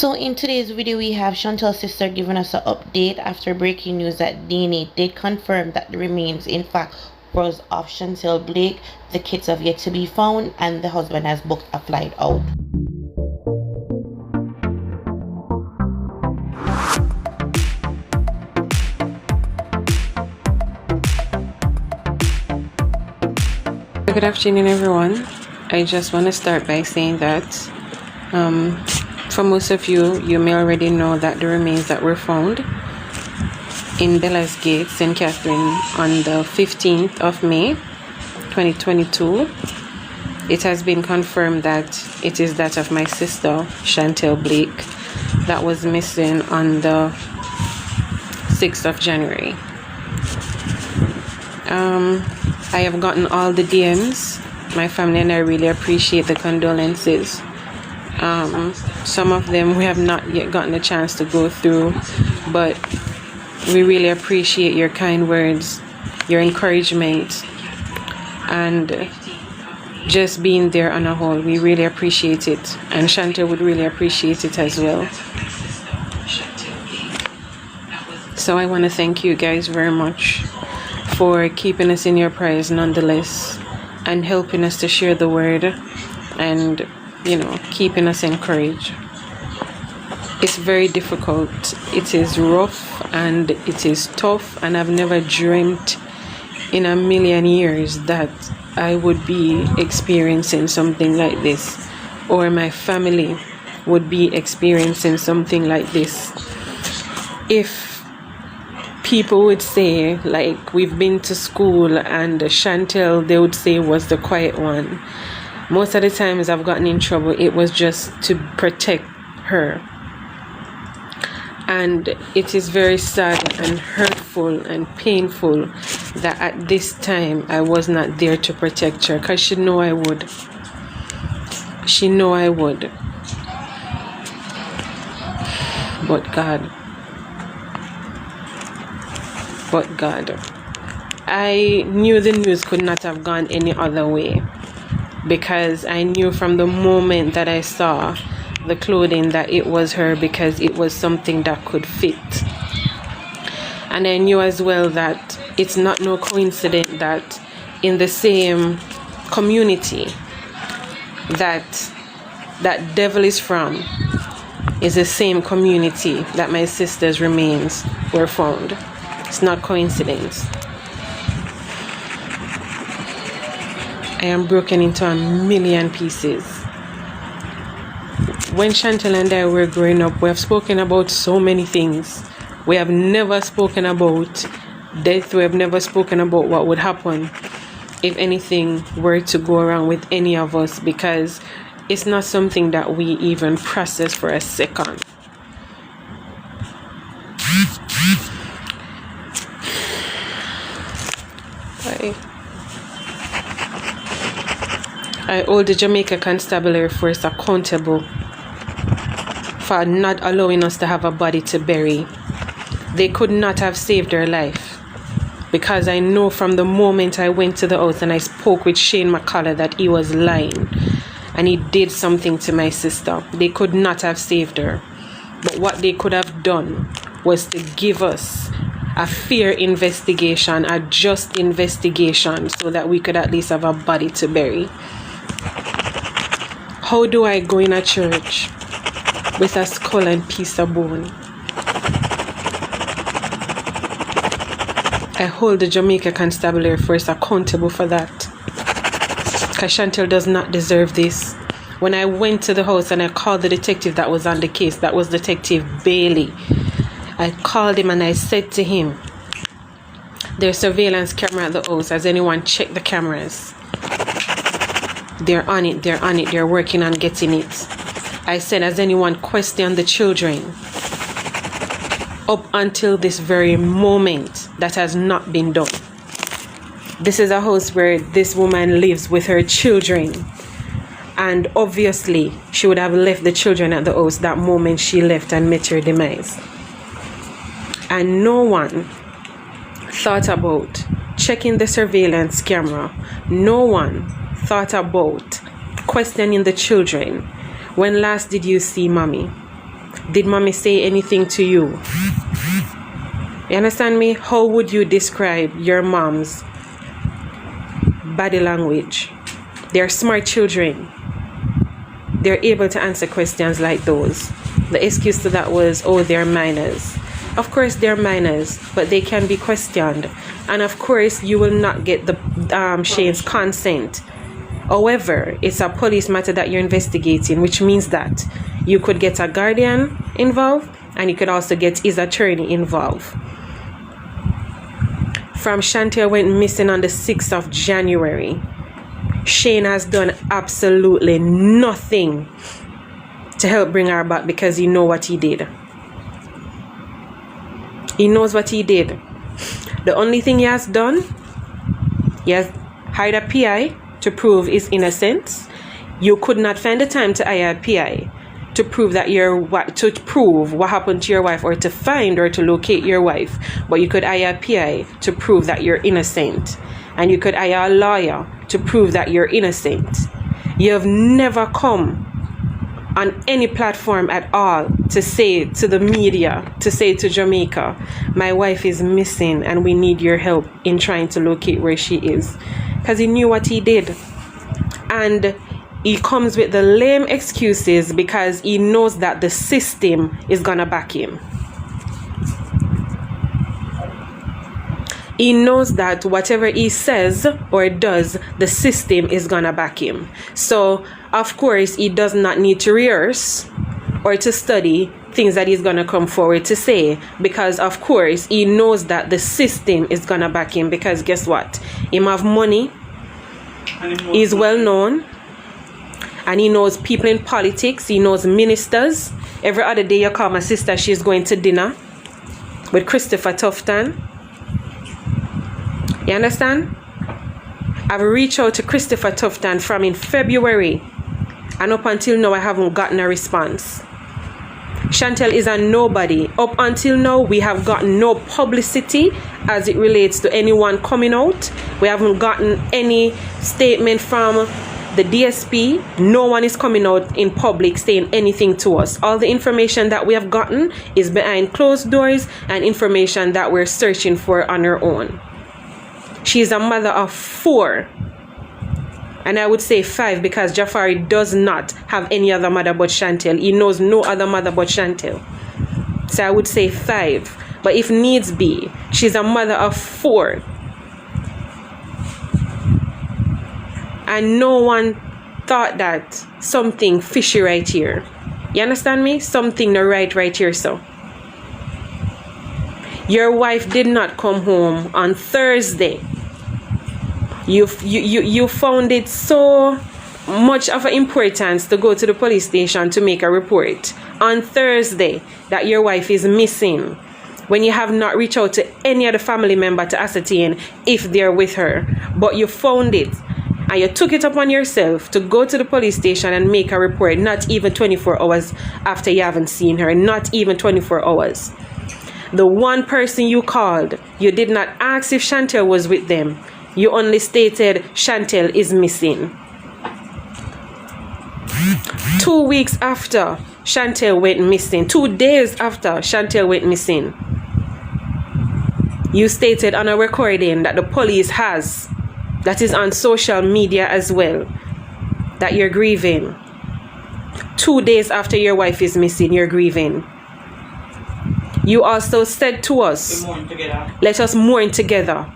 So in today's video, we have Chantel's sister giving us an update after breaking news that DNA did confirm that the remains in fact was of Chantel Blake. The kids have yet to be found and the husband has booked a flight out. Good afternoon, everyone. I just want to start by saying that for most of you, you may already know that the remains that were found in Bella's Gate, St. Catherine, on the 15th of May 2022, it has been confirmed that it is that of my sister, Chantel Blake, that was missing on the 6th of January. I have gotten all the DMs. My family and I really appreciate the condolences. Some of them we have not yet gotten a chance to go through, but we really appreciate your kind words, your encouragement, and just being there on a whole. We really appreciate it, and Chantel would really appreciate it as well. So I want to thank you guys very much for keeping us in your prayers nonetheless, and helping us to share the word, and keeping us encouraged. It's very difficult, it is rough, and it is tough, and I've never dreamt in a million years that I would be experiencing something like this, or my family would be experiencing something like this. If people would say, like, we've been to school and Chantel, they would say, was the quiet one. Most of the times I've gotten in trouble, it was just to protect her. And it is very sad and hurtful and painful that at this time I was not there to protect her, because she knew I would. She knew I would. But God. I knew the news could not have gone any other way, because I knew from the moment that I saw the clothing that it was her, because it was something that could fit. And I knew as well that it's not no coincidence that in the same community that devil is from is the same community that my sister's remains were found. It's not coincidence. I am broken into a million pieces. When Chantel and I were growing up, we have spoken about so many things. We have never spoken about death. We have never spoken about what would happen if anything were to go wrong with any of us, because it's not something that we even process for a second. I hold the Jamaica Constabulary Force accountable for not allowing us to have a body to bury. They could not have saved her life, because I know from the moment I went to the house and I spoke with McCalla that he was lying and he did something to my sister. They could not have saved her. But what they could have done was to give us a fair investigation, a just investigation, so that we could at least have a body to bury. How do I go in a church with a skull and piece of bone? I hold the Jamaica Constabulary Force accountable for that, because Chantel does not deserve this. When I went to the house and I called the detective that was on the case, that was Detective Bailey, I called him and I said to him, there's surveillance camera at the house. Has anyone checked the cameras? They're on it, they're working on getting it. I said, has anyone questioned the children? Up until this very moment, that has not been done. This is a house where this woman lives with her children, and obviously she would have left the children at the house that moment she left and met her demise. And no one thought about checking the surveillance camera. No one thought about questioning the children. When last did you see mommy? Did mommy say anything to you? You understand me? How would you describe your mom's body language? They're smart children. They're able to answer questions like those. The excuse to that was, oh, they're minors. Of course, they're minors, but they can be questioned. And of course, you will not get the Shane's consent. However, it's a police matter that you're investigating, which means that you could get a guardian involved and you could also get his attorney involved. From Chantel went missing on the 6th of January. Shane has done absolutely nothing to help bring her back because he knows what he did. He knows what he did. The only thing he has done, he has hired a PI to prove his innocence. You could not find the time to hire a PI to prove that to prove what happened to your wife or to find or to locate your wife. But you could hire a PI to prove that you're innocent. And you could hire a lawyer to prove that you're innocent. You have never come on any platform at all to say to the media, to say to Jamaica, my wife is missing and we need your help in trying to locate where she is. Because he knew what he did. And he comes with the lame excuses because he knows that the system is gonna back him. He knows that whatever he says or does, the system is gonna back him. So, of course, he does not need to rehearse or to study things that he's gonna come forward to say, because of course he knows that the system is gonna back him. Because guess what? Him have money, he's well known, and he knows people in politics, he knows ministers. Every other day you call my sister, she's going to dinner with Christopher Tufton. You understand? I've reached out to Christopher Tufton from in February, and up until now I haven't gotten a response. Chantel is a nobody. Up until now we have gotten no publicity as it relates to anyone coming out. We haven't gotten any statement from the DSP. No one is coming out in public saying anything to us. All the information that we have gotten is behind closed doors and information that we're searching for on our own. She is a mother of 4. And I would say 5 because Jafari does not have any other mother but Chantel. He knows no other mother but Chantel. So I would say 5. But if needs be, she's a mother of 4. And no one thought that something fishy right here. You understand me? Something not right here, so. Your wife did not come home on Thursday. You found it so much of an importance to go to the police station to make a report on Thursday that your wife is missing, when you have not reached out to any other family member to ascertain if they're with her. But you found it and you took it upon yourself to go to the police station and make a report, not even 24 hours after you haven't seen her, not even 24 hours. The one person you called, you did not ask if Chantel was with them. You only stated Chantel is missing. 2 weeks after Chantel went missing, 2 days after Chantel went missing, you stated on a recording that the police has, that is on social media as well, that you're grieving. 2 days after your wife is missing, you're grieving. You also said to us, let us mourn together.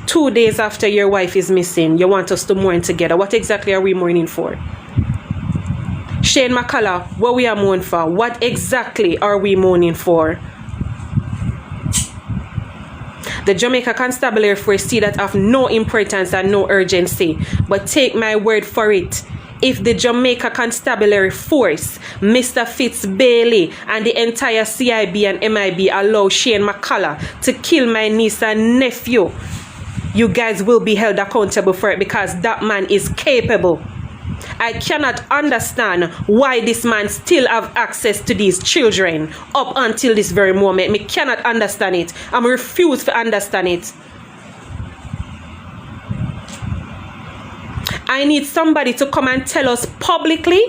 2 days after your wife is missing, you want us to mourn together. What exactly are we mourning for? Shane McCalla, what we are mourning for? What exactly are we mourning for? The Jamaica Constabulary Force see that of no importance and no urgency. But take my word for it. If the Jamaica Constabulary Force, Mr. Fitz Bailey, and the entire CIB and MIB allow Shane McCalla to kill my niece and nephew, you guys will be held accountable for it, because that man is capable. I cannot understand why this man still have access to these children up until this very moment. Me cannot understand it. I'm refused to understand it. I need somebody to come and tell us publicly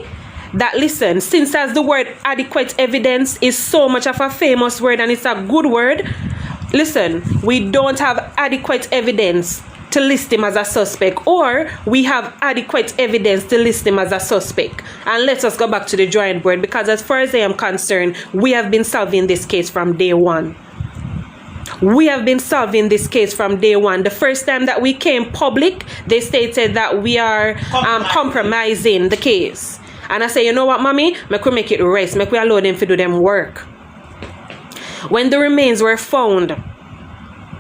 that, listen, since as the word adequate evidence is so much of a famous word and it's a good word, listen, we don't have adequate evidence to list him as a suspect, or we have adequate evidence to list him as a suspect. And let us go back to the drawing board, because as far as I am concerned, we have been solving this case from day one. We have been solving this case from day one. The first time that we came public, they stated that we are compromising the case. And I say, you know what, mommy? Make we make it rest. Make we allow them to do them work. When the remains were found,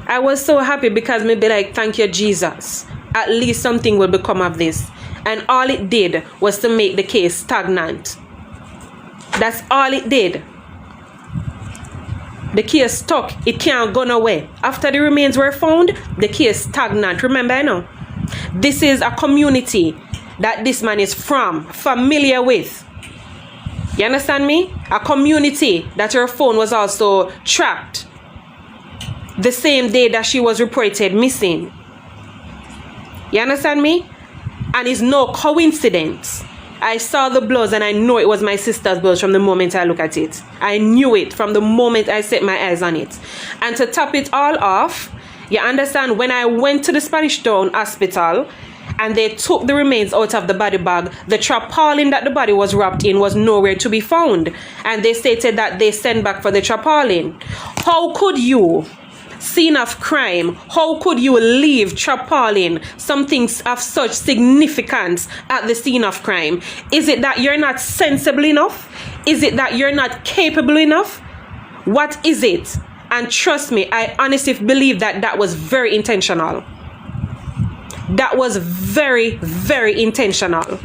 I was so happy, because me be like, thank you, Jesus. At least something will become of this. And all it did was to make the case stagnant. That's all it did. The case stuck. It can't go nowhere. After the remains were found, the case stagnant. Remember, I know, this is a community that this man is familiar with. You understand me? A community that her phone was also tracked the same day that she was reported missing. You understand me? And it's no coincidence. I saw the blood and I know it was my sister's blood from the moment I look at it. I knew it from the moment I set my eyes on it. And to top it all off, you understand, when I went to the Spanish Town Hospital and they took the remains out of the body bag, the tarpaulin that the body was wrapped in was nowhere to be found. And they stated that they sent back for the tarpaulin. How could you, scene of crime, how could you leave tarpaulin, something of such significance, at the scene of crime? Is it that you're not sensible enough? Is it that you're not capable enough? What is it? And trust me, I honestly believe that that was very intentional. That was very, very intentional.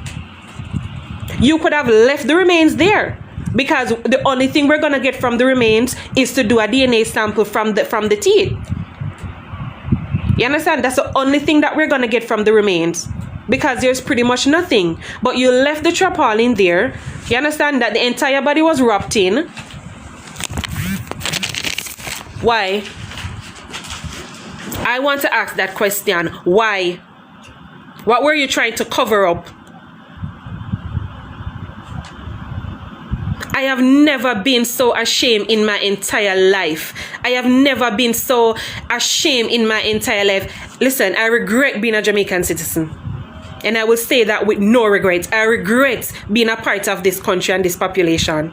You could have left the remains there, because the only thing we're gonna get from the remains is to do a DNA sample from the teeth. You understand? That's the only thing that we're gonna get from the remains, because there's pretty much nothing. But you left the tarpaulin there. You understand that the entire body was wrapped in. Why? I want to ask that question. Why? What were you trying to cover up? I have never been so ashamed in my entire life. I have never been so ashamed in my entire life. Listen, I regret being a Jamaican citizen. And I will say that with no regrets. I regret being a part of this country and this population.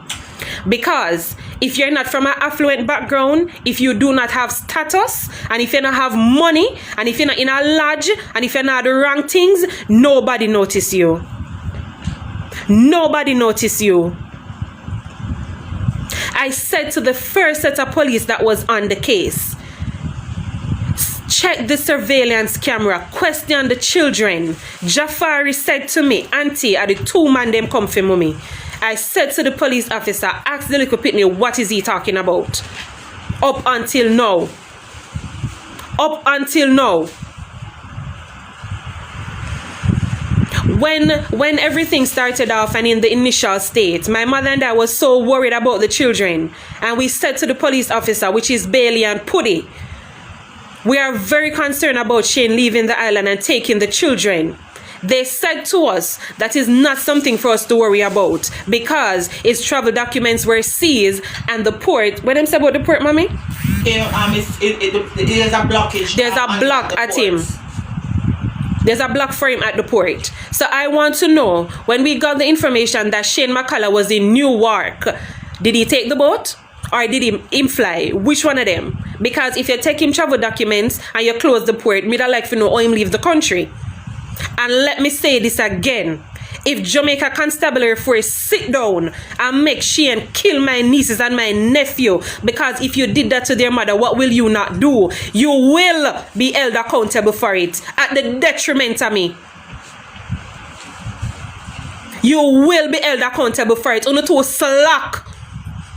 Because if you're not from an affluent background, if you do not have status, and if you don't have money, and if you're not in a lodge, and if you're not the wrong things, nobody notice you. Nobody notice you. I said to the first set of police that was on the case, check the surveillance camera, question the children. Jafari said to me, auntie, are the two man them come for me? I said to the police officer, ask the little pitney, what is he talking about? Up until now. Up until now. When everything started off and in the initial state, my mother and I was so worried about the children. And we said to the police officer, which is Bailey and Puddy, we are very concerned about Shane leaving the island and taking the children. They said to us that is not something for us to worry about, because his travel documents were seized and the port. What them say about the port, mommy? There's a blockage. There's a block at him. There's a block for him at the port. So I want to know, when we got the information that Shane McCalla was in Newark, did he take the boat or did he imply? Which one of them? Because if you take him travel documents and you close the port, me don't like to know how him leave the country. And let me say this again. If Jamaica Constabulary Force sit down and make Shane kill my nieces and my nephew, because if you did that to their mother, what will you not do? You will be held accountable for it at the detriment of me. You will be held accountable for it. Uno too slack.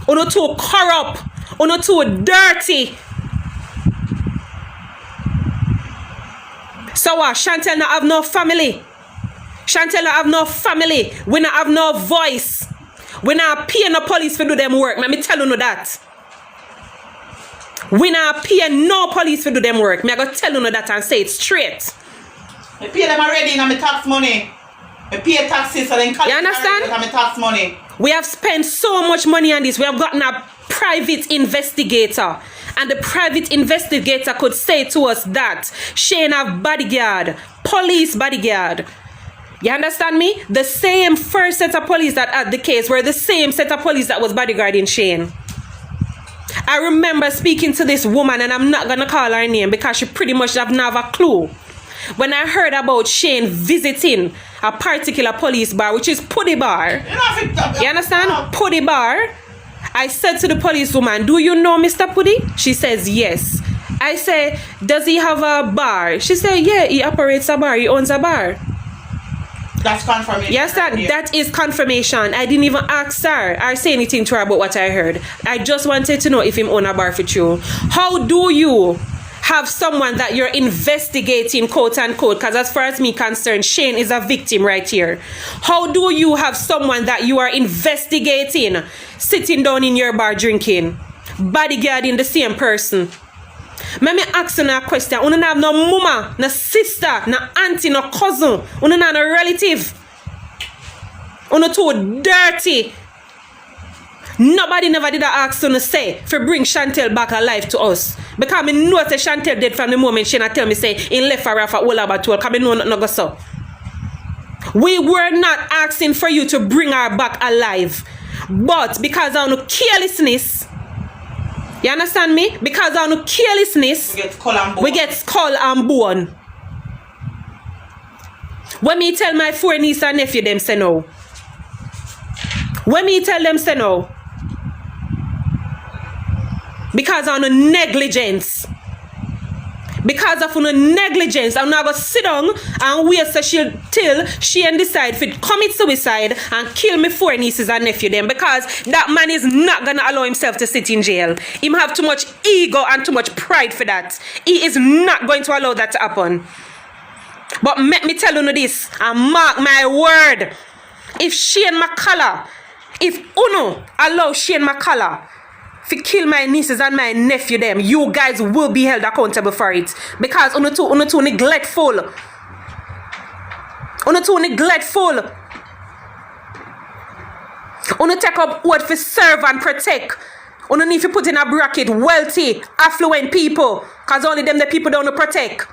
Uno too corrupt. Uno too dirty. So what? Chantel not have no family. Chantel not have no family. We not have no voice. We not pay no police to do them work. Let me tell you that. We not pay no police to do them work. Me I go tell you that and say it straight. I pay them already in my tax money. I pay taxes so then You understand? my tax money. We have spent so much money on this. We have gotten a private investigator. And the private investigator could say to us that Shane have bodyguard, police bodyguard. You understand me? The same first set of police that had the case were the same set of police that was bodyguarding Shane. I remember speaking to this woman, and I'm not going to call her name because she pretty much doesn't have a clue. When I heard about Shane visiting a particular police bar, which is Putty Bar. You understand? Putty Bar. I said to the policewoman, do you know Mr. Putty? She says, yes. I say, does he have a bar? She said, yeah, he operates a bar. He owns a bar. That's confirmation. Yes, that is confirmation. I didn't even ask her or say anything to her about what I heard. I just wanted to know if him own a bar for you. How do you have someone that you're investigating, quote unquote, because as far as me concerned, Shane is a victim right here. How do you have someone that you are investigating sitting down in your bar drinking, bodyguarding the same person? Let me ask you a question. You don't have no mama, no sister, no auntie, no cousin. You don't have no relative. You too dirty. Nobody never did ask you to say for bring Chantel back alive to us. Because I know that Chantel dead from the moment she tell me say in left for Rafa all about 12. Because I know nothing go so. We were not asking for you to bring her back alive. But because of no carelessness, you understand me? Because of no carelessness, we get skull and bone. When me tell my 4 niece and nephew them say no. When me tell them say no. Because of no negligence. Because of no negligence, I'm not going to sit down and wait till she decide to commit suicide and kill me 4 nieces and nephew them. Because that man is not going to allow himself to sit in jail. He have too much ego and too much pride for that. He is not going to allow that to happen. But let me tell you this, and mark my word. If Shane McCalla, if Uno allow Shane McCalla to kill my nieces and my nephew them, you guys will be held accountable for it. Because Uno too neglectful. Uno too neglectful. Uno take up word for serve and protect. Uno need to put in a bracket wealthy, affluent people. Because only them the people don't protect.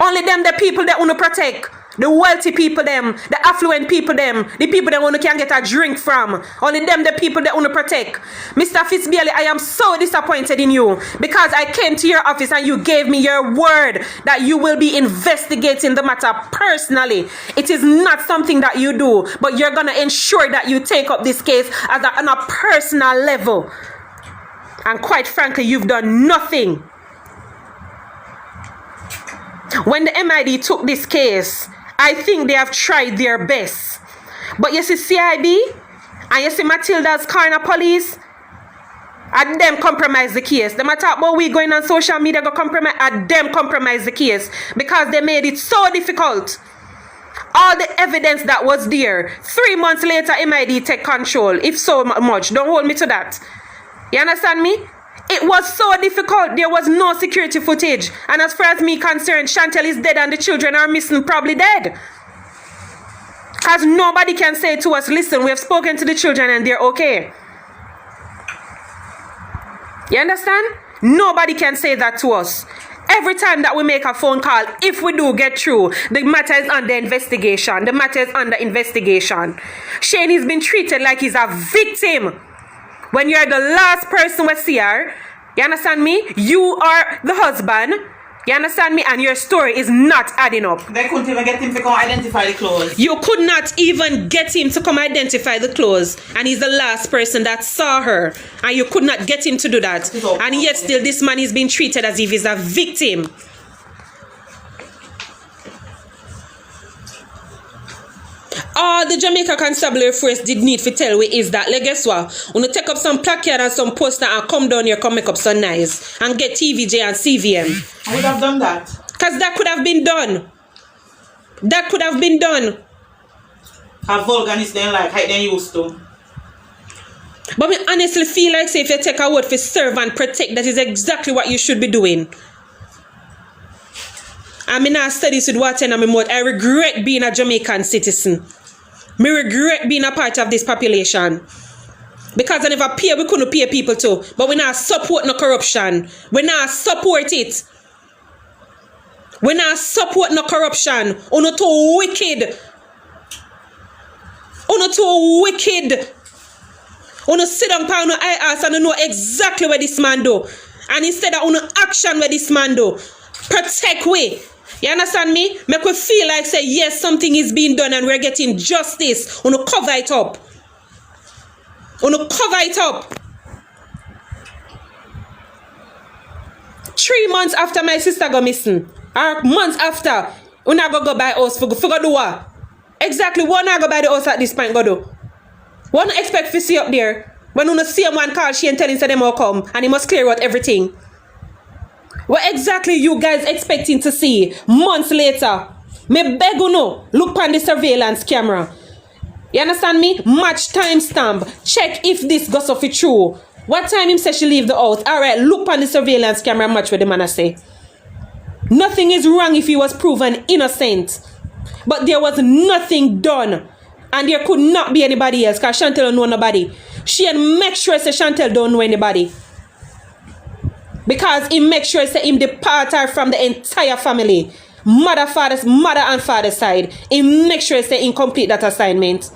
Only them the people that want to protect. The wealthy people them, the affluent people them, the people that want to can get a drink from. Only them the people that want to protect. Mr. Fitzbailey, I am so disappointed in you because I came to your office and you gave me your word that you will be investigating the matter personally. It is not something that you do, but you're going to ensure that you take up this case on a personal level. And quite frankly, you've done nothing. When the MID took this case, I think they have tried their best. But you see CIB and you see Matilda's Corner Police, and them compromise the case. They might talk about we going on social media go compromise, and them compromise the case because they made it so difficult. All the evidence that was there, 3 months later MID take control, if so much. Don't hold me to that. You understand me? It was so difficult. There was no security footage. And as far as me concerned, Chantel is dead and the children are missing, probably dead. Because nobody can say to us, listen, we have spoken to the children and they're okay. You understand? Nobody can say that to us. Every time that we make a phone call, if we do get through, the matter is under investigation. The matter is under investigation. Shane has been treated like he's a victim. When you're the last person we see her, you understand me? You are the husband, you understand me? And your story is not adding up. They couldn't even get him to come identify the clothes. You could not even get him to come identify the clothes. And he's the last person that saw her. And you could not get him to do that. And yet still this man is being treated as if he's a victim. All the Jamaica Constabulary Force did need to tell we is that, like, guess what? When you take up some placard and some poster and come down here, come make up so nice and get TVJ and CVM. I would have done that. Because that could have been done. That could have been done. Have vulgarness then like how they used to. But I honestly feel like, say, if you take a word for serve and protect, that is exactly what you should be doing. and me not studies with water in my mouth. I regret being a Jamaican citizen. Me regret being a part of this population. Because I never pay, we couldn't pay people too. But we not support no corruption. We not support it. We not support no corruption. Uno too wicked. Uno too wicked. Uno sit down pa uno eye ass and know exactly what this man do. And instead of uno action what this man do. Protect we. You understand me? Make we feel like say yes, something is being done and we're getting justice. Uno cover it up. Uno cover it up. 3 months after my sister go missing, or months after, uno go buy house for go do what? Exactly what I go buy the house at this point go do? What no expect to see up there when uno see a man call she and tell him say them all come and he must clear out everything? What exactly you guys expecting to see months later? Me beg uno look on the surveillance camera. You understand me? Match timestamp. Check if this gossip is true. What time him say she leave the house? Alright, look on the surveillance camera match what the man I say. Nothing is wrong if he was proven innocent. But there was nothing done. And there could not be anybody else because Chantel don't know nobody. She and make sure say Chantel don't know anybody. Because he make sure say him depart her from the entire family. Mother and father's side. He make sure say he complete that assignment.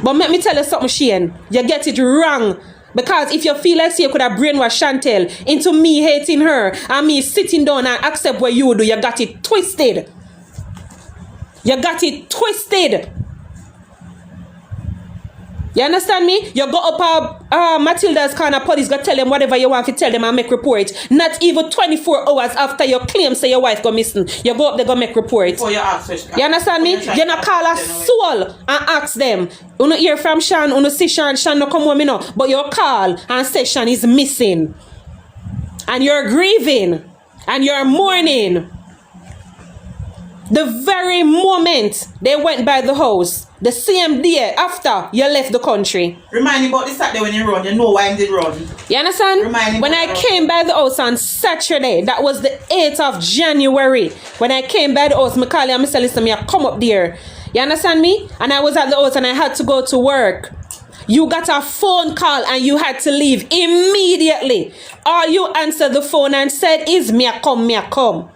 But let me tell you something, Shane. You get it wrong. Because if you feel like you could have brainwashed Chantel into me hating her and me sitting down and accept what you do, you got it twisted. You got it twisted. You understand me? You go up Matilda's corner, police go tell them whatever you want to tell them and make report. Not even 24 hours after your claim say your wife go missing. You go up there go make report. Before you ask you understand me? You not call a soul and ask them. You not hear from Shan, you not see Shan no come home, you know. But you call and say Shan is missing. And you're grieving. And you're mourning. The very moment they went by the house, the same day after you left the country. Remind me about the Saturday when you run. You know why I did run. You understand? When I came by the house on Saturday, that was the 8th of January. When I came by the house, McCalla and Mr. Listen, I come up there. You understand me? And I was at the house and I had to go to work. You got a phone call and you had to leave immediately. All you answered the phone and said is, me a come, me a come.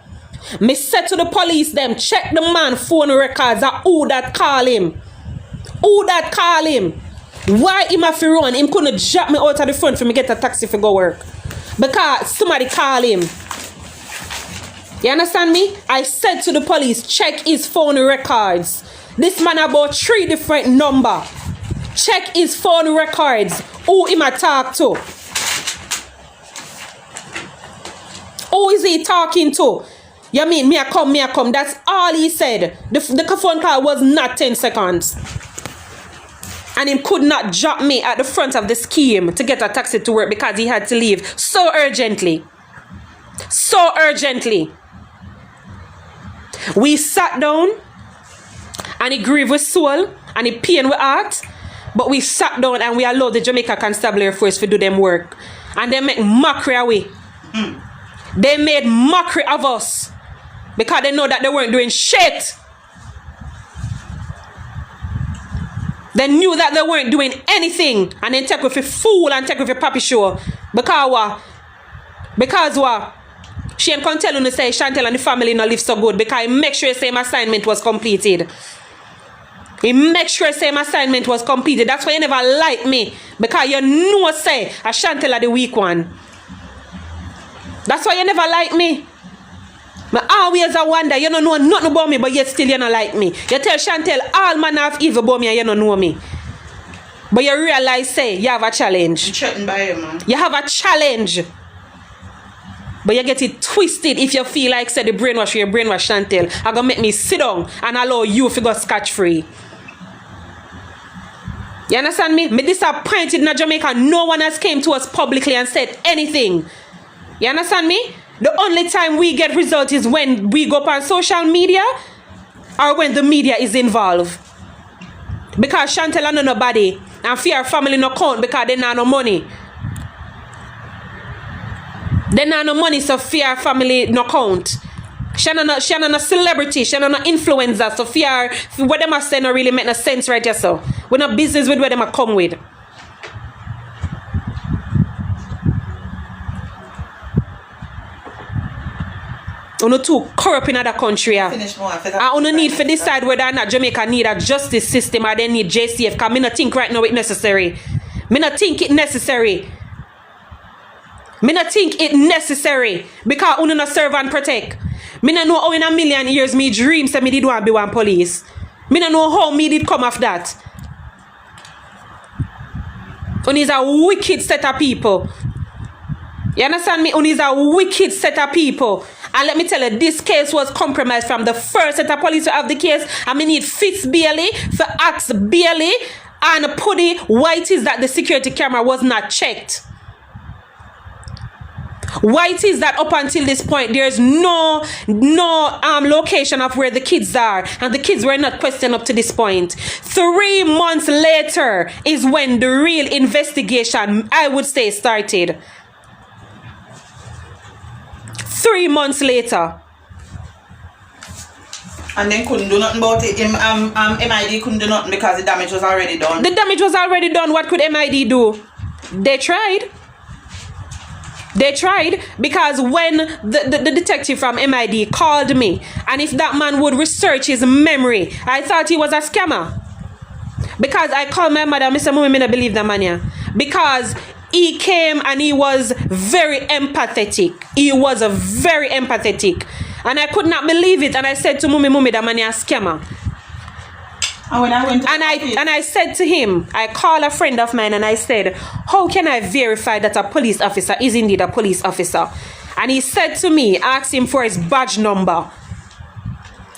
Me said to the police them, check the man phone records of who that call him. Who that call him? Why him have to run? Him couldn't drop me out of the front for me get a taxi for go work. Because somebody call him. You understand me? I said to the police, check his phone records. This man about 3 different number. Check his phone records. Who him a talk to? Who is he talking to? You mean me a come, me a come. That's all he said. The phone call was not 10 seconds. And he could not drop me at the front of the scheme to get a taxi to work because he had to leave so urgently. So urgently. We sat down and he grieved with soul and he pain with heart. But we sat down and we allowed the Jamaica Constabulary Force to do them work. And they make mockery away. They made mockery of us. Because they know that they weren't doing shit. They knew that they weren't doing anything. And then take with a fool and take with a puppy show. Because what? Because what? She ain't tell you to say Chantel and the family not live so good. Because he make sure the same assignment was completed. He make sure the same assignment was completed. That's why you never like me. Because you know say a Chantel are the weak one. That's why you never like me. I always wonder, you don't know nothing about me, but yet still you don't like me. You tell Chantel all manner of evil about me and you don't know me. But you realize, say, you have a challenge. I'm threatened by you, man. You have a challenge. But you get it twisted if you feel like, say, the brainwash your brainwash Chantel. I'm going to make me sit down and allow you to go scotch-free. You understand me? Me disappointed in Jamaica. No one has came to us publicly and said anything. You understand me? The only time we get results is when we go up on social media or when the media is involved. Because Chantel and nobody and fear family no count because they not no money. They not no money, so fear family no count. She not a celebrity, she not an influencer. So fear what them are saying not really make no sense right here. So we're not business with where them are come with. Uno too corrupt in other country. And uno need to decide whether or not Jamaica need a justice system or they need JCF. Because I not think right now it necessary. Me not think it necessary. Me not think it necessary. Because uno not serve and protect. Me not know how in a million years me dream say me did want to be one police. Me not know how me did come off that. Uno is a wicked set of people. You understand me? Uno is a wicked set of people. And let me tell you, this case was compromised from the first set of police to have the case. And we need Fitz Bailey for ask Bailey and Puddy White is that the security camera was not checked. White is that up until this point, there's no location of where the kids are. And the kids were not questioned up to this point. 3 months later is when the real investigation, I would say, started. 3 months later. And then couldn't do nothing about it. MID couldn't do nothing because the damage was already done. The damage was already done. What could MID do? They tried. They tried because when the detective from MID called me, and if that man would research his memory, I thought he was a scammer. Because I called my mother, Mr. Mummy, I don't believe that man here. Because he came and he was very empathetic. He was very empathetic. And I could not believe it. And I said to Mummy, that man is a scammer. And when I went to I said to him, I called a friend of mine and I said, how can I verify that a police officer is indeed a police officer? And he said to me, ask him for his badge number.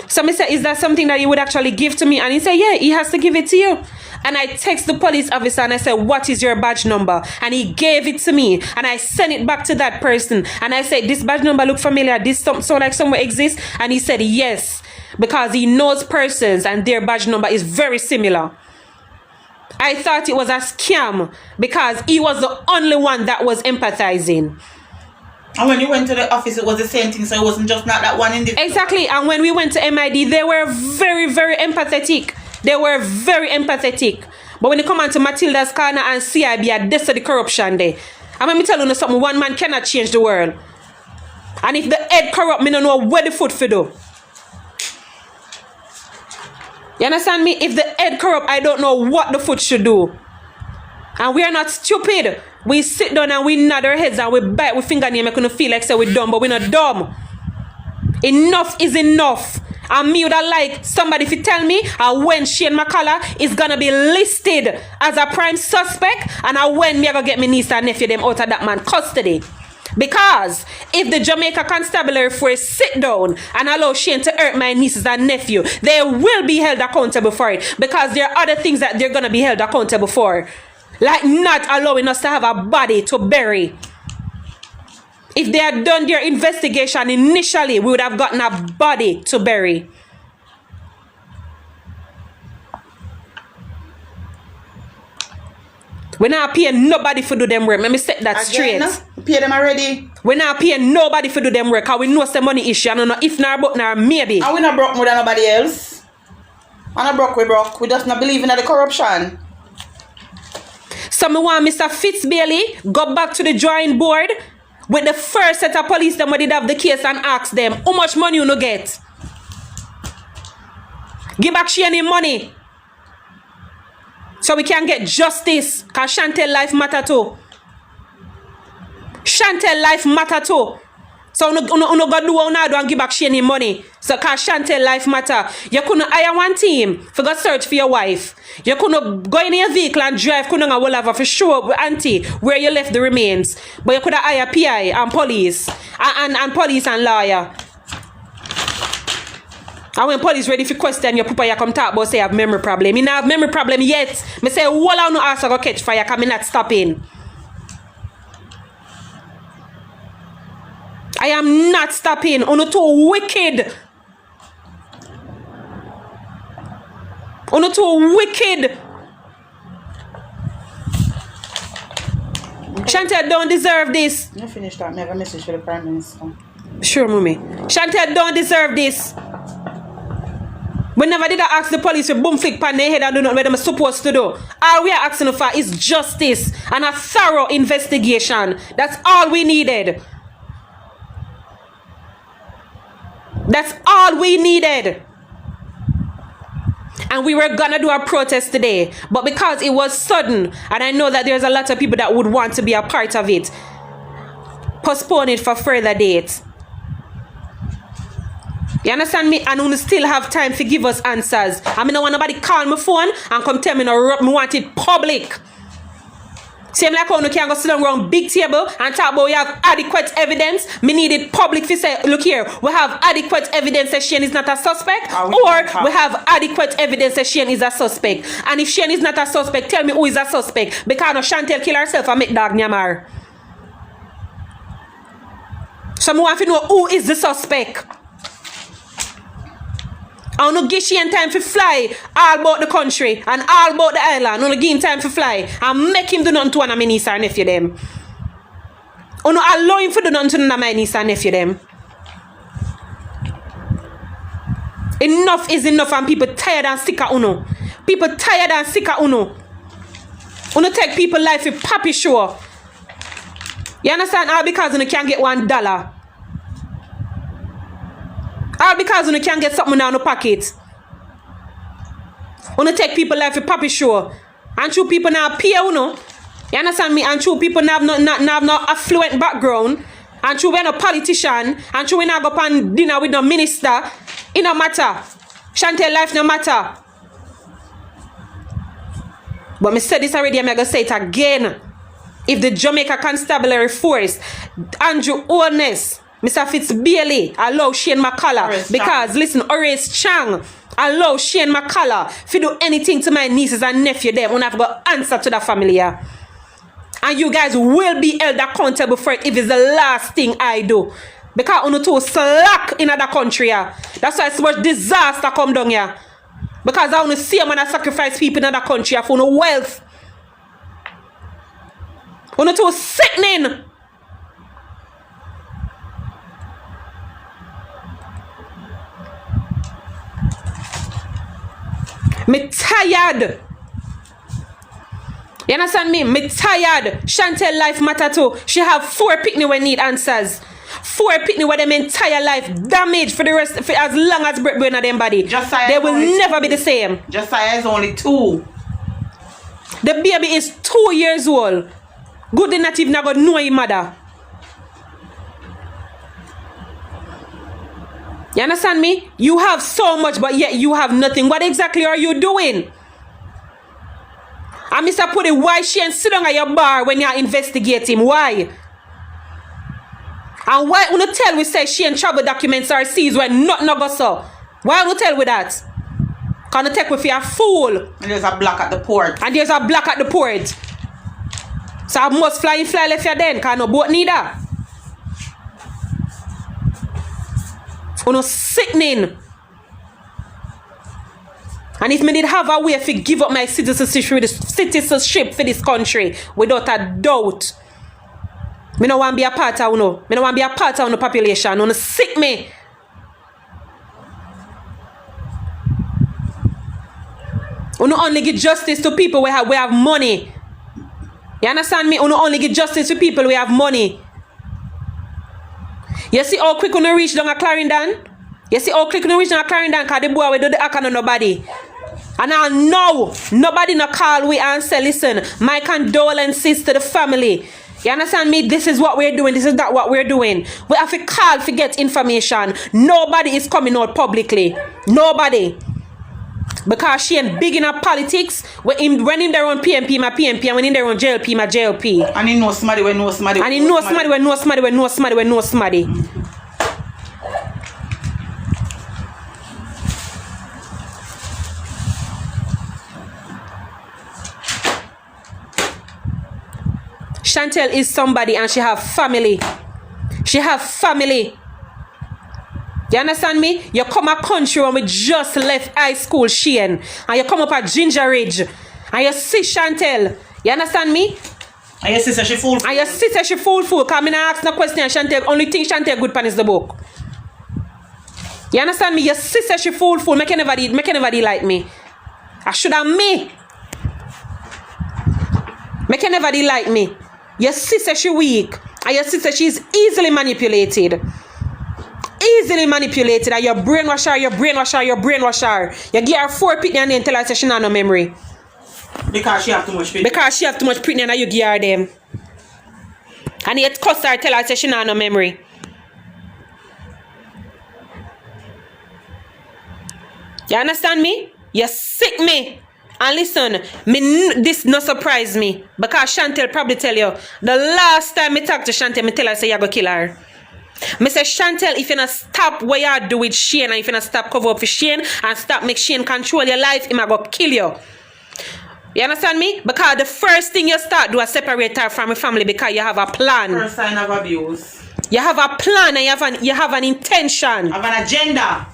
So I said, is that something that you would actually give to me? And he said, yeah, he has to give it to you. And I text the police officer and I said, what is your badge number? And he gave it to me. And I sent it back to that person. And I said, this badge number look familiar. This sound like somewhere exists. And he said, yes. Because he knows persons and their badge number is very similar. I thought it was a scam because he was the only one that was empathizing. And when you went to the office, it was the same thing. So it wasn't just not that one individual. Exactly. And when we went to MID, they were very, very empathetic. They were very empathetic. But when you come on to Matilda's corner and CIB, that's the corruption there. And let me tell you something, one man cannot change the world. And if the head corrupt, me don't know where the foot for do. You understand me? If the head corrupt, I don't know what the foot should do. And we are not stupid. We sit down and we nod our heads and we bite with fingernail make us feel like say we're dumb, but we're not dumb. Enough is enough. And me would have like somebody to tell me when Shane McCalla is gonna be listed as a prime suspect and when me I gonna get my niece and nephew them out of that man custody. Because if the Jamaica Constabulary Force sit down and allow Shane to hurt my nieces and nephew, they will be held accountable for it. Because there are other things that they're going to be held accountable for. Like not allowing us to have a body to bury. If they had done their investigation initially, we would have gotten a body to bury. We're not paying nobody for do them work. Let me set that straight. Pay them already. We're not paying nobody for do them work. Because we know it's a money issue. I don't know if not but now maybe. And we not broke more than nobody else. And not broke, we broke. We just not believing in the corruption. So me want Mr. Fitz Bailey go back to the drawing board with the first set of police them where did have the case and ask them how much money you no get. Give back she any money. So we can get justice. Because Chantel life matter too. Chantel life matter too. So you no go do what you do and give back she any money. So because Chantel life matter. You couldn't hire one team for go search for your wife. You couldn't go in your vehicle and drive couldn't go whatever for sure auntie where you left the remains. But you could have hire PI and police. And police and lawyer. And when police ready for question your papa you come talk about say you have memory problem. You don't have memory problem yet. Me say wall I no ask I go catch fire because me not stopping. I am not stopping. Uno too wicked. Uno too wicked. Chantel don't deserve this. You finish that. I have a message for the Prime Minister. Sure, mommy. Chantel don't deserve this. We never did ask the police to boom flick pan their head and do not what they're supposed to do. All we are asking for is justice and a thorough investigation. That's all we needed. That's all we needed. And we were gonna do a protest today, but because it was sudden, and I know that there's a lot of people that would want to be a part of it, postpone it for further dates. You understand me? And we still have time to give us answers. I mean, I want nobody call my phone and come tell me no, me want it public. Same like how you can go sit down around big table and talk about we have adequate evidence. Me need it public to say, look here, we have adequate evidence that Shane is not a suspect, or we have adequate evidence that Shane is a suspect. And if Shane is not a suspect, tell me who is a suspect. Because no Chantel kill herself and make dog nyamar. So I want to know who is the suspect. I want to give Shane time to fly all about the country and all about the island. I want to give him time to fly and make him do nothing to one of my niece and nephew them. I want to allow him to do nothing to one of my niece and nephew them. Enough is enough and people tired and sick of uno. People tired and sick of uno. Uno take people life with papi show. You understand? All because uno can't get $1. All because you can't get something down the pocket. You take people life with papi show. And true people now pay, you know. You understand me? And true people now have no affluent background. And true we're no politician. And true we now go on dinner with no minister. It no matter. Chantel life no matter. But me said this already, I'm going to say it again. If the Jamaica Constabulary Force, Andrew Owens, Mr. Fitzbailey, allow Shane McCalla, because listen, Horace Chang, allow Shane McCalla if you do anything to my nieces and nephew them, I have got answer to the family here. And you guys will be held accountable for it if it's the last thing I do. Because you too slack in other country here. That's why so much disaster come down here. Because I want to see them when I sacrifice people in other country for no wealth. You too sickening. Me tired. You understand me? Me tired. Chantel life matter too. She have 4 picnic when need answers. 4 picnic with them entire life damaged for the rest for as long as breath burn of them body. They will never be the same. Josiah is only 2. The baby is 2 years old. Good enough even not know his mother. You understand me? You have so much, but yet you have nothing. What exactly are you doing? And Mr. Pudi, why she ain't sit down at your bar when you're investigating? Why? And why you not tell we say she ain't travel documents or sees when nothing no go so? Why you not tell we that? Can you take with you a fool? And there's a block at the port. And there's a block at the port. So I must fly left you then, because no boat neither. No sickening. And if me did have a way to give up my citizenship for this country, without a doubt, me no want to be a part of uno. Me no want to be a part of the population. Uno sick me. Uno only give justice to people we have money. You understand me? Uno only give justice to people we have money. You see how quick uno reach down a Clarendon? You see how quick uno reach down a Clarendon because the boy we do the act on nobody. And I know nobody no call we and say, listen, my condolences to the family. You understand me? This is what we're doing. This is not what we're doing. We have to call to get information. Nobody is coming out publicly. Nobody. Because she ain't big enough politics. When in their own PMP, my PMP, and when in their own JLP, my JLP. And he knows somebody when knows somebody. And he knows somebody when knows somebody when knows somebody when knows somebody. Chantel is somebody and she have family. She have family. You understand me? You come a country when we just left high school, Shane, and you come up at Ginger Ridge, and you see Chantel. You understand me? And your sister she fool. And your sister she fool. Cause me not ask no question. Chantel only thing Chantel good pan is the book. You understand me? Your sister she fool. Make anybody like me. I should have me. Make anybody like me. Your sister she weak. And your sister she's easily manipulated. Easily manipulated. And you brainwash her. You give her 4 pitney and then tell her she not no memory. Because she have too much pitney. Because she have too much pitney and you give her them. And yet cuss her tell her she not no memory. You understand me? You sick me. And listen, this no surprise me. Because Chantel probably tell you, the last time me talk to Chantel, me tell her say you go kill her. Me say Chantel, if you not stop what you do with Shane, and if you not stop cover up for Shane, and stop make Shane control your life, he might go kill you. You understand me? Because the first thing you start do is separate her from your family because you have a plan. First sign of abuse. You have a plan and you have an intention. Have an agenda.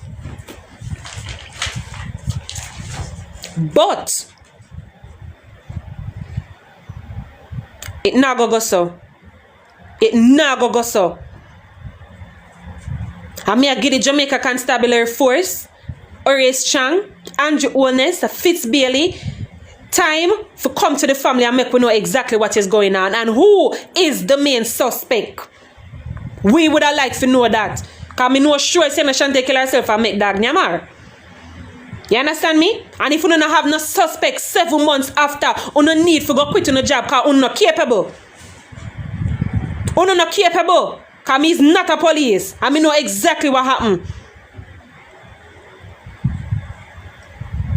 But it not go so. It not go so. I mean, I get the Jamaica Constabulary Force, Horace Chang, Andrew Owness, Fitz Bailey, time for come to the family and make we know exactly what is going on and who is the main suspect. We would have liked to know that. Because I know sure say Chantel kill herself and make dog nyamar. You understand me? And if you don't have no suspect 7 months after, you no need to go quit on the job because you not capable. You not capable. Because me is not a police. And me know exactly what happened.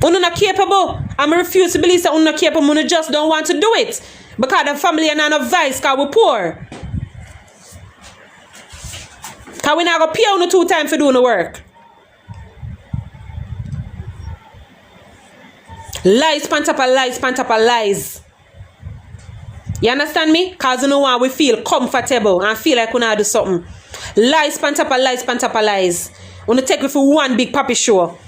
You not capable. And I refuse to believe that you not capable. You just don't want to do it. Because the family are not advice because we're poor. Because we not going to pay you 2 times for doing the work. Lies, pan top of lies, pan top of lies. You understand me? Because you know why we feel comfortable and feel like we not do something. Lies, pan top of lies, pan top of lies. We want to take it for one big puppy show.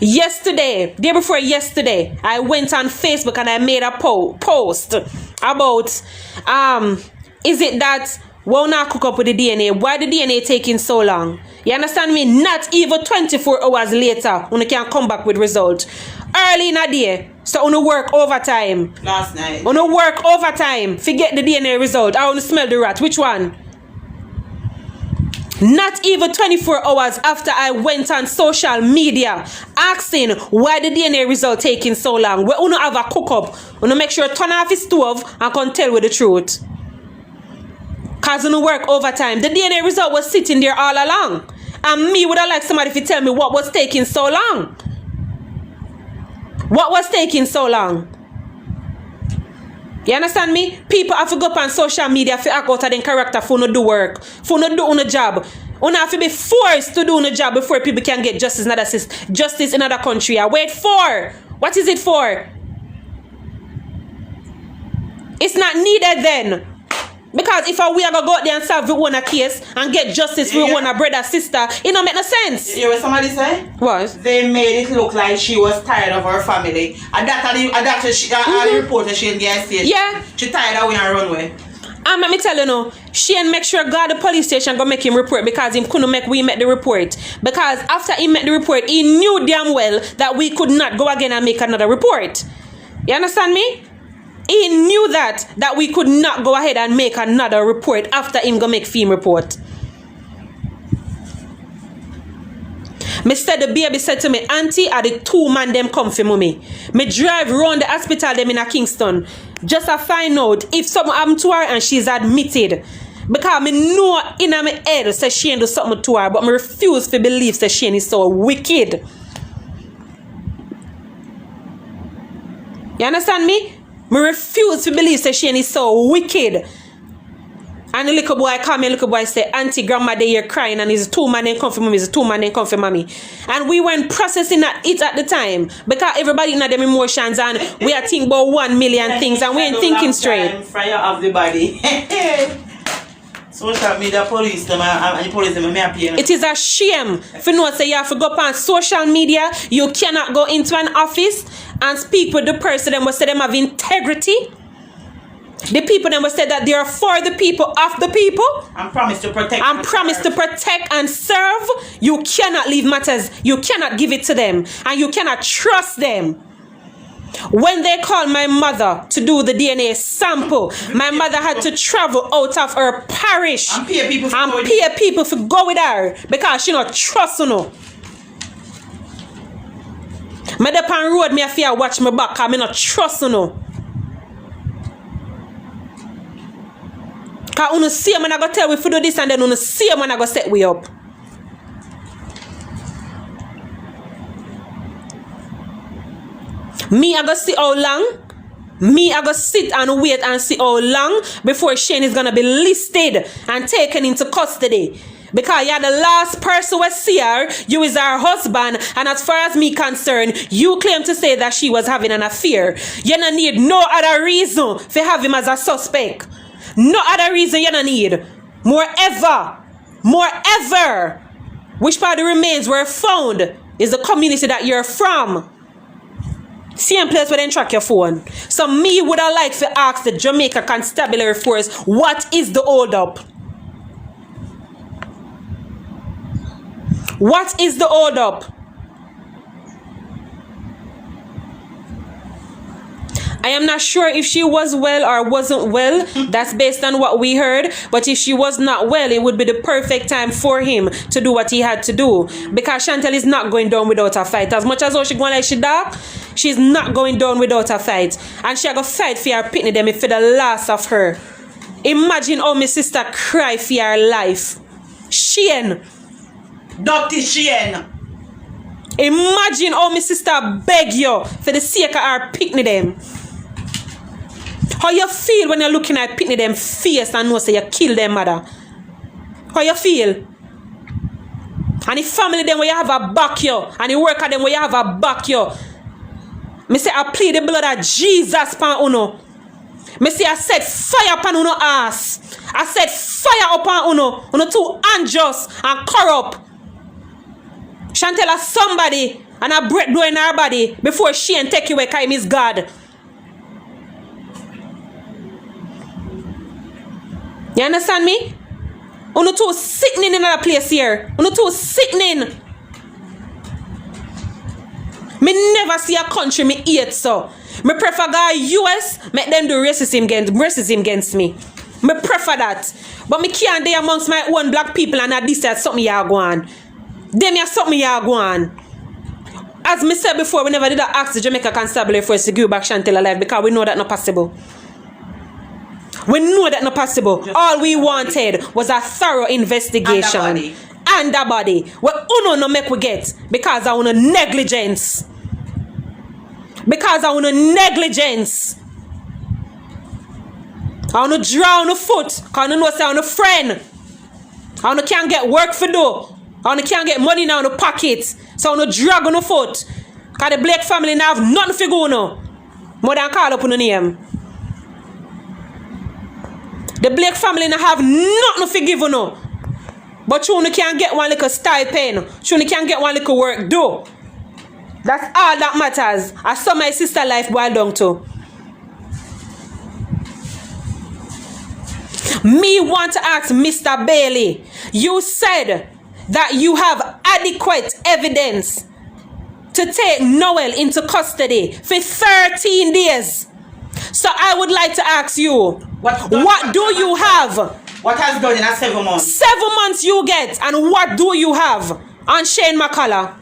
Yesterday, day before yesterday, I went on Facebook and I made a post about is it that we'll not cook up with the DNA? Why the DNA taking so long? You understand me? Not even 24 hours later, we can come back with result. Early in the day, so we work overtime. Last night. We work overtime. Forget the DNA result. I want to smell the rat. Which one? Not even 24 hours after I went on social media asking why the DNA result taking so long. We don't have a cook up. We make sure turn off his stove and can tell with the truth. Because we work overtime. The DNA result was sitting there all along. And me would have liked somebody to tell me what was taking so long. What was taking so long? You understand me? People have to go up on social media to act out of their character for not do work, for not do on a job. You have to be forced to do on a job before people can get justice in another country. I wait for. What is it for? It's not needed then. Because if we are going to go out there and solve a case and get justice for one brother, sister, it don't make no sense. You know what somebody say? What? They made it look like she was tired of her family. And that's the reporter she didn't get stage. Yeah. She tired of we and run away. And let me tell you now, she and make sure God the police station go make him report because he couldn't make the report. Because after he made the report, he knew damn well that we could not go again and make another report. You understand me? He knew that we could not go ahead and make another report after him go make film report. The baby said to me, Auntie, are the 2 man them come for mommy. Me drive round the hospital them in a Kingston. Just to find out if something happened to her and she's admitted. Because me know in my head say she ain't do something to her, but me refuse to believe that she is so wicked. You understand me? Me refuse to believe that she is so wicked. And the little boy come and little boy say, Auntie, grandma, they here crying and it's 2 man then come for mommy, it's 2 man then come for mommy. And we weren't processing it at the time because everybody in them emotions and we are thinking about 1 million things and we ain't thinking straight. Fire of the body. Social media police them and the police them it is a shame if you know say you have to go up on social media, you cannot go into an office and speak with the person and say them have integrity. The people never said that they are for the people, of the people. And promise to protect. And promise to protect and serve. You cannot leave matters. You cannot give it to them. And you cannot trust them. When they called my mother to do the DNA sample, my mother had to travel out of her parish and pay people for go with her because she not trust you know. Me dey on road, me fear watch my back because me not trust you know. Because you see when I go tell we to do this and then you see when I go set we up. Me I go see how long. Me I go sit and wait and see how long before Shane is gonna be listed and taken into custody. Because you're the last person we see her, you is her husband, and as far as me concerned, you claim to say that she was having an affair. You don't need no other reason to have him as a suspect. No other reason you don't need. Moreover, which part of the remains were found is the community that you're from. Same place where they track your phone. So me would have liked to ask the Jamaica Constabulary Force, what is the hold up? What is the hold up? I am not sure if she was well or wasn't well. That's based on what we heard. But if she was not well, it would be the perfect time for him to do what he had to do. Because Chantel is not going down without a fight. As much as how she going like she dark, she's not going down without a fight. And she going to fight for her pitney them for the last of her. Imagine how my sister cry for her life. Shane. Dirty Shane. Imagine how my sister beg you for the sake of her pitney them. How you feel when you're looking at pitney them face and know say you kill them mother? How you feel? And the family them where you have a back you, and the worker them where you have a back you. Me say I plead the blood of Jesus pan uno. Me say I set fire upon uno ass. I set fire upon uno. Uno too unjust and corrupt. Chantel as somebody and a break door in her body before she and take you away because is God. You understand me? Uno too sickening in another place here. Uno too sickening. Me never see a country me hate so. Me prefer go US, make them do racism against me. Me prefer that. But me can't dey amongst my own black people and at this is something you are going. Them ya something you are going. As me said before, we never did ask the Jamaica Constabulary Force to give back Chantel alive because we know that not possible. We know that not possible. All we wanted was a thorough investigation. And the body. What uno no make we get because I want negligence. Because I want negligence. I want to draw on the foot. Because I know say I want a friend. I want can't get work for do. I want can't get money now in the pocket. So I want to drag on the foot. Because the Blake family now have nothing for go no. More than call up on the name. The Blake family now have nothing for give no. But you can't get one little stipend. You can't get one little work do. That's all that matters. I saw my sister life boil down to. Me want to ask Mr. Bailey. You said that you have adequate evidence to take Noel into custody for 13 days. So I would like to ask you, what do you have? What has done in a 7 months? 7 months you get, and what do you have on Shane McCalla?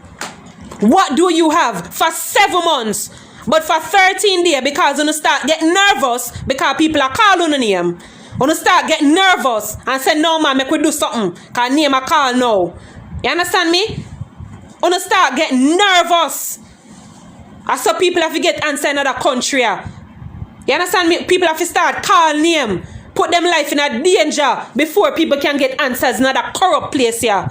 What do you have for 7 months? But for 13 days, because you start getting nervous because people are calling on name. You start getting nervous and say, no man, make we do something. Because name a call now. You understand me? You start getting nervous. I saw people have to get answer in another country. You understand me? People have to start calling name. Put them life in a danger before people can get answers in another corrupt place here.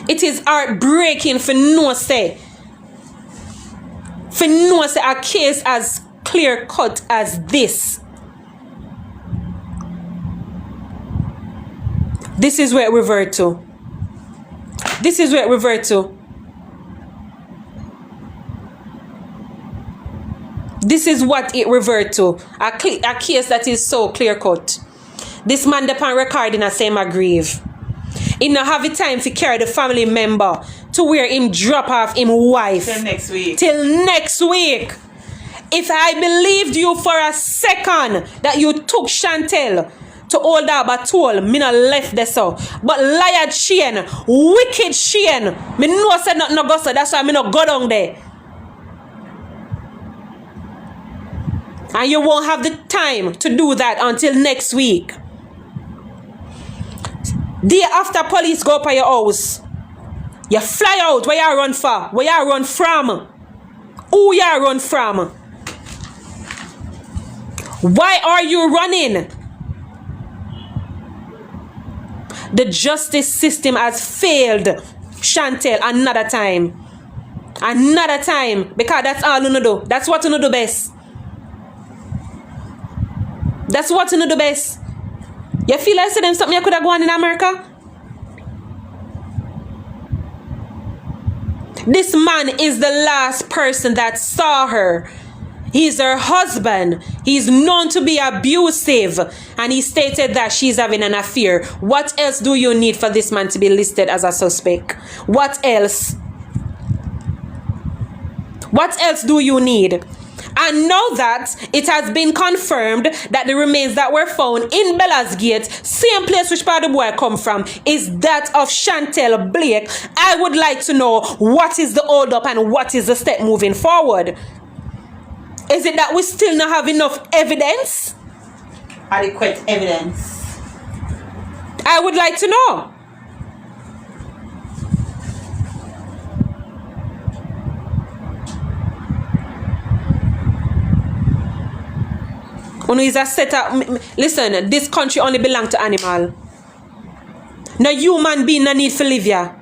It is heartbreaking for no say. For no say a case as clear cut as this. This is where it revert to. This is where it revert to. This is what it revert to. A case that is so clear cut. This man upon recording a same grieve. He not have the time to carry the family member to where him drop off him wife. Till next week. Till next week. If I believed you for a second that you took Chantel to hold up a toll, me not left there so. But liar Shane, wicked Shane, me know said nothing no go so. That's why me not go down there. And you won't have the time to do that until next week. Day after police go up at your house, you fly out. Where you run for? Where you run from? Who you run from? Why are you running? The justice system has failed Chantel another time. Another time. Because that's all you do. That's what you do best. That's what you do best. You feel like saying something you could have gone in America? This man is the last person that saw her. He's her husband. He's known to be abusive. And he stated that she's having an affair. What else do you need for this man to be listed as a suspect? What else? What else do you need? And now that it has been confirmed that the remains that were found in Bella's Gate, same place which part the boy come from, is that of Chantel Blake, I would like to know what is the hold up and what is the step moving forward. Is it that we still not have enough evidence? Adequate evidence. I would like to know. Uno is a set up. Listen, this country only belongs to animal. No human being no need for live here.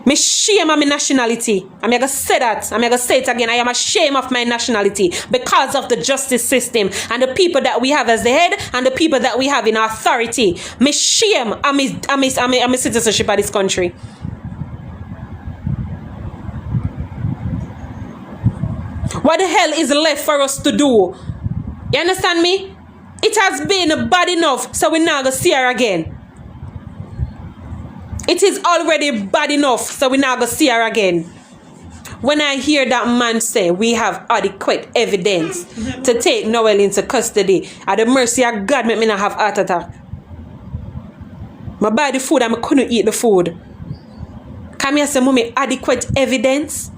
Me shame of my nationality. I'm gonna say that. I'm gonna say it again. I am ashamed of my nationality because of the justice system and the people that we have as the head and the people that we have in authority. Me shame of my citizenship of this country. What the hell is left for us to do? You understand me? It has been bad enough, so we're not gonna see her again. It is already bad enough, so we're not gonna see her again. When I hear that man say we have adequate evidence to take Noel into custody, at the mercy of God, make me not have heart attack. I buy the food and I couldn't eat the food. Come here, say, mommy, adequate evidence?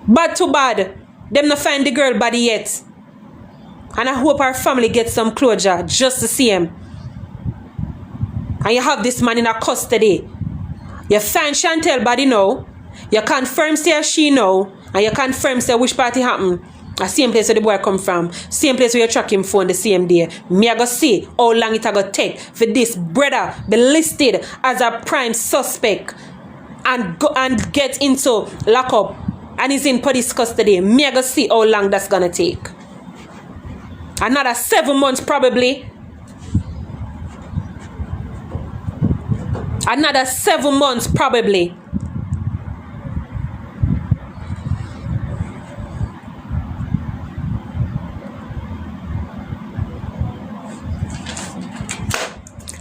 Bad to bad, them not find the girl body yet. And I hope our family gets some closure just to see him. And you have this man in a custody. You find Chantel body now. You confirm say she know. And you confirm say which party happened. The same place where the boy come from. Same place where you track him phone the same day. Me I go see how long it go take for this brother be listed as a prime suspect and go and get into lockup. And he's in police custody. Me I go see how long that's gonna take. Another 7 months probably. Another 7 months probably.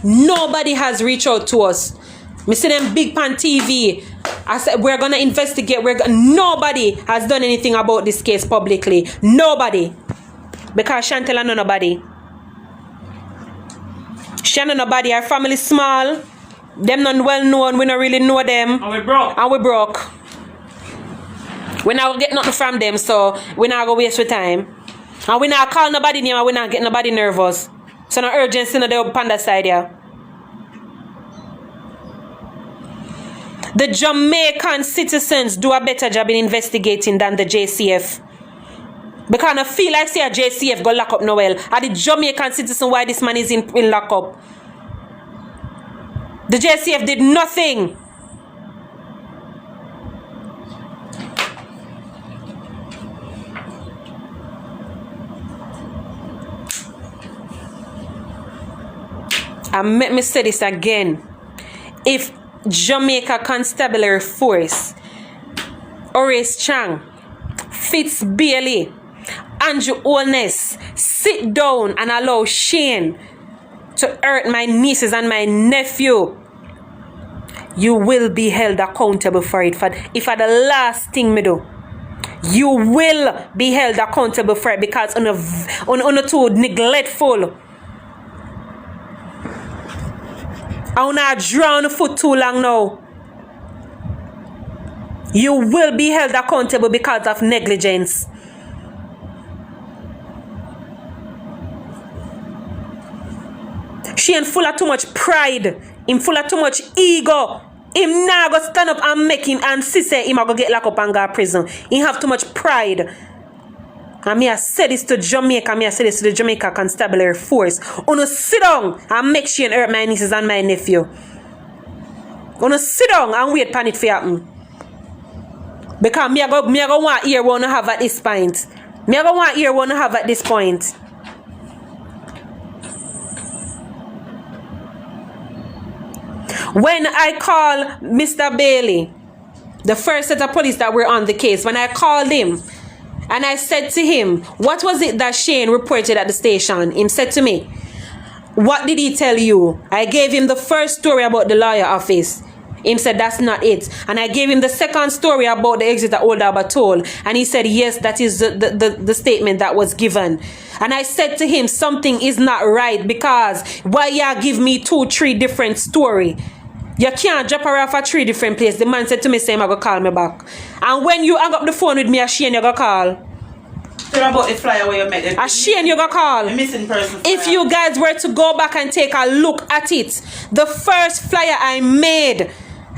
Nobody has reached out to us. Me see them big pan TV. I said we're gonna investigate. Nobody has done anything about this case publicly. Nobody. Because Chantel and nobody. She and nobody. Our family small. Them not well known. We don't really know them. And we broke. And we broke. We not get nothing from them, so we not go waste our time. And we not call nobody name and we not get nobody nervous. So no urgency no there up on that side here. The Jamaican citizens do a better job in investigating than the JCF. Because I feel like say a JCF go lock up Noel. Are the Jamaican citizen why this man is in lockup? The JCF did nothing. And let me say this again. If Jamaica Constabulary Force, Horace Chang, Fitz Bailey, Andrew Olness, sit down and allow Shane to hurt my nieces and my nephew, you will be held accountable for it. If for the last thing me do, you will be held accountable for it because on too neglectful. I not draw on the foot too long now. You will be held accountable because of negligence. She ain't full of too much pride. Him full of too much ego. Him now go stand up and make him and say him go get locked up and go to prison. He have too much pride. And me I said this to Jamaica. Me I said this to the Jamaica Constabulary Force. Uno sit down and make sure hurt my nieces and my nephew. Uno sit down and wait for it to happen. Because me I go want to hear what I have at this point. Me I go want to hear what I have at this point. When I call Mr. Bailey, the first set of police that were on the case, when I called him and I said to him, what was it that Shane reported at the station? He said to me, what did he tell you? I gave him the first story about the lawyer office. He said that's not it. And I gave him the second story about the exit that Old Albert told. And he said, yes, that is the statement that was given. And I said to him, something is not right because why you give me 2-3 different stories? You can't drop her off at 3 different places. The man said to me, say, I'm going to call me back. And when you hang up the phone with me, Shane, you're going to call. Tell about the flyer where you met them. Shane, you're going to call. The missing person flyer. If you guys were to go back and take a look at it, the first flyer I made,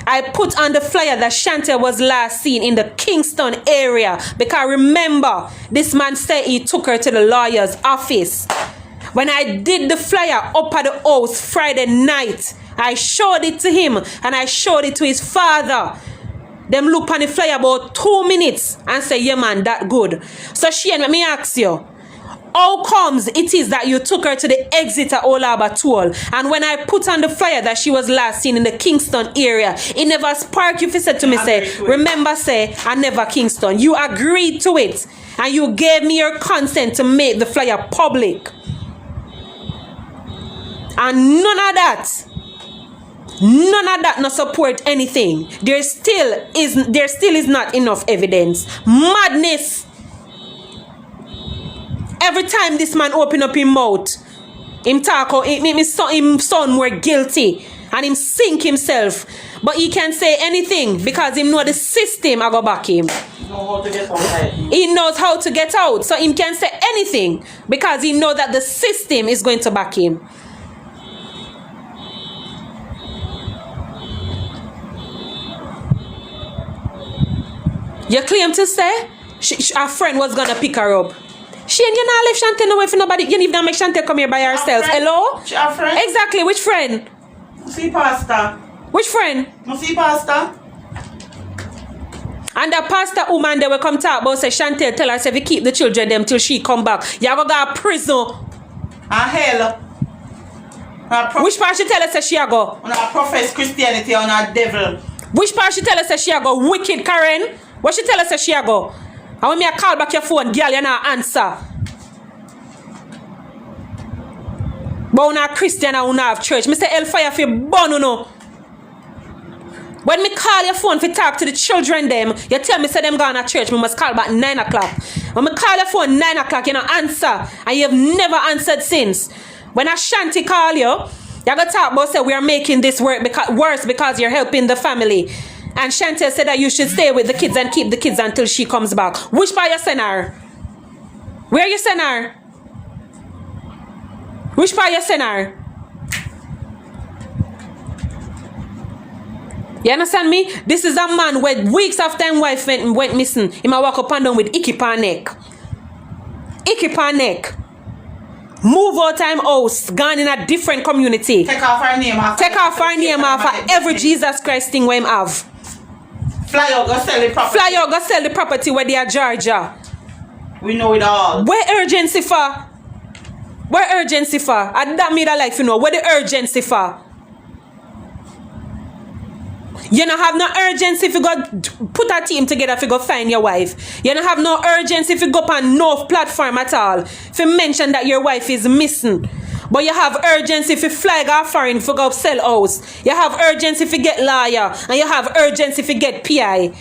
I put on the flyer that Chantel was last seen in the Kingston area. Because remember, this man said he took her to the lawyer's office. When I did the flyer up at the house Friday night, I showed it to him and I showed it to his father. Them look on the flyer about 2 minutes and say, yeah man, that good. So Shane, let me ask you, how comes it is that you took her to the exit at Old Albert Toll? And when I put on the flyer that she was last seen in the Kingston area, it never sparked you if you said to me, say, remember say, I never Kingston. You agreed to it and you gave me your consent to make the flyer public. And none of that not support anything. There still is not enough evidence. Madness. Every time this man open up his mouth, him talk out, it make me him sound more guilty and him sink himself. But he can't say anything because he know the system I go back him. He knows how to get out. So he can't say anything because he know that the system is going to back him. You claim to say her friend was gonna pick her up. Shane, you not leave Chantel away for nobody. You need to make Chantel come here by herself. Hello? She her friend? Exactly, which friend? See pastor. Which friend? See pastor. And the pastor woman they will come talk about say Chantel tell her say if you keep the children them till she come back. You go to prison. Hell. Which part she tell us say she go? On her profess Christianity on her devil. Which part she tell us say she go? Wicked Karen? What she tell us that she go? And when me I call back your phone, girl, you not answer. But when a Christian and when have church, Mr. Hellfire for burn you know. When me call your phone for talk to the children them, you tell me say them gone to church, me must call back 9 o'clock. When me call your phone 9 o'clock, you don't answer. And you have never answered since. When Ashanti call you, you go talk about say we are making this worse because you're helping the family. And Chantel said that you should stay with the kids and keep the kids until she comes back. Which part you send her? Where you send her? Which part you send her? You understand me? This is a man where weeks after his wife went missing, he might walk up and down with icky pan neck. Icky pan neck. Move out time house, gone in a different community. Take off her name off. Take off her name off for every Jesus Christ thing we have. Fly out, go sell the property. Fly out, go sell the property where they are Georgia. We know it all. Where urgency for? Where urgency for? And that me that like you know. Where the urgency for? You don't have no urgency if you go put a team together if you go find your wife. You don't have no urgency if you go up on no platform at all. If you mention that your wife is missing. But you have urgency if you fly go foreign if you go sell house. You have urgency if you get lawyer. And you have urgency if you get PI.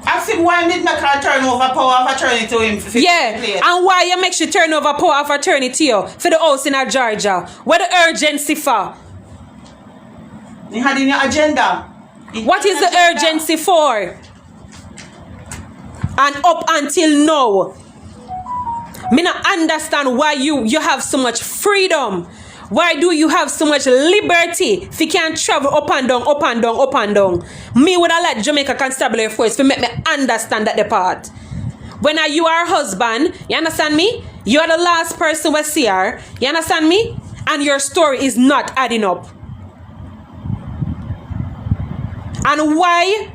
Ask him why did McCalla turn over power of attorney to him? And why you make she turn over power of attorney to you for the house in Georgia? What the urgency for? You had in your agenda. What is the urgency for? And up until now, me not understand why you have so much freedom. Why do you have so much liberty if you can't travel up and down, up and down, up and down? Me would have let Jamaica Constabulary Force to make me understand that the part. When you are husband, you understand me? You are the last person we see her. You understand me? And your story is not adding up. And why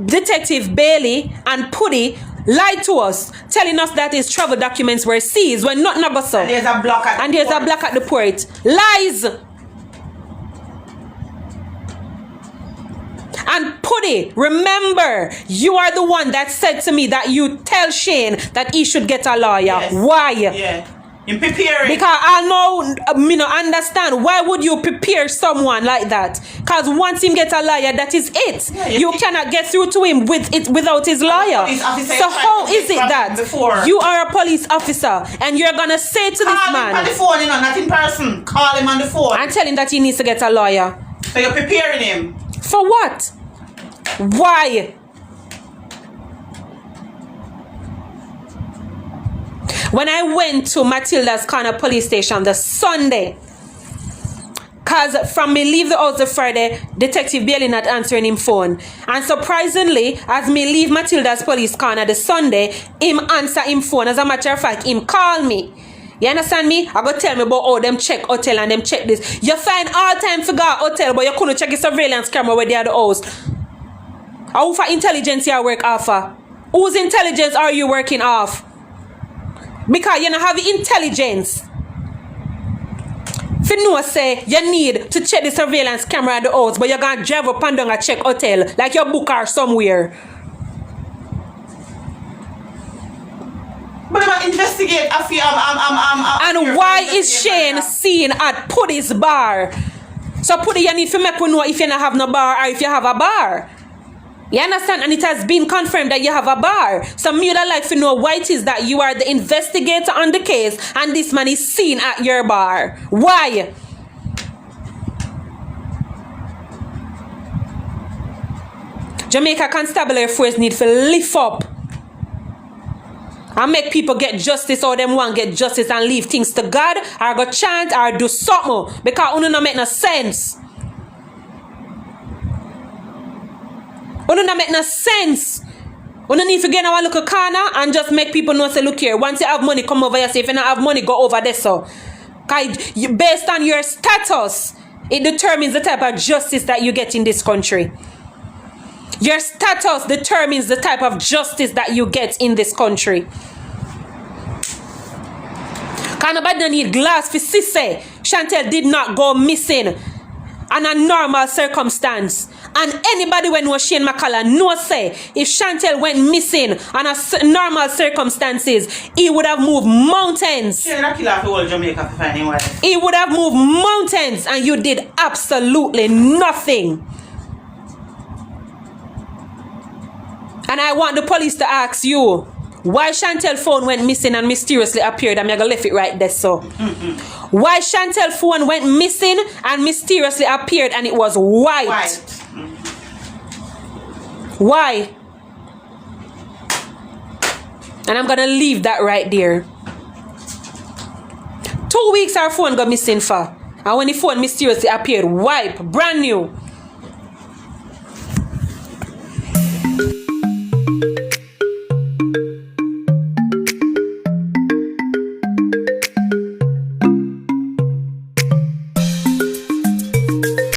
Detective Bailey and Putty lied to us, telling us that his travel documents were seized when not number so. And there's a block at the port. Lies. And Putty, remember, you are the one that said to me that you tell Shane that he should get a lawyer. Yes. Why? Yeah. In preparing. Because I know, me no understand. Why would you prepare someone like that? Because once him get a lawyer, that is it. Yeah, you cannot get through to him without his lawyer. So how is it that you are a police officer and you're gonna say to this man? Call him on the phone, not in person. Call him on the phone. And tell him that he needs to get a lawyer. So you're preparing him. For what? Why? When I went to Matilda's Corner police station the Sunday, because from me leave the house the Friday, Detective Bailey not answering him phone. And surprisingly, as me leave Matilda's police corner the Sunday, him answer him phone. As a matter of fact, him call me. You understand me? I go tell me about all them check hotel and them check this. You find all time to go hotel, but you couldn't check the surveillance camera where they are the house. How for intelligence you work off for? Whose intelligence are you working off? Because you don't have intelligence. If you know say you need to check the surveillance camera at the house, but you're gonna drive up and down a check hotel like your book or somewhere. But I'm investigate. And why is Shane seen at Putty's bar? So Putty, you need to make me know if you don't have no bar or if you have a bar. You understand? And it has been confirmed that you have a bar. So me would like to know why it is that you are the investigator on the case and this man is seen at your bar. Why? Jamaica Constabulary Force need to lift up and make people get justice, or them want get justice and leave things to God, or go chant or do something, because it don't make no sense. It don't make no sense. You don't need to get in our little corner and just make people know, say, look here, once you have money, come over here. Say, if you don't have money, go over there. So, based on your status, it determines the type of justice that you get in this country. Your status determines the type of justice that you get in this country. Because nobody need glass for say Chantel did not go missing in a normal circumstance. And anybody when was Shane McCalla no say if Chantel went missing under normal circumstances, he would have moved mountains. He would have moved mountains, and you did absolutely nothing. And I want the police to ask you why Chantel's phone went missing and mysteriously appeared. I'm gonna leave it right there. So why Chantel's phone went missing and mysteriously appeared and it was white. Why? And I'm gonna leave that right there. 2 weeks our phone got missing for. And when the phone mysteriously appeared, wipe, brand new.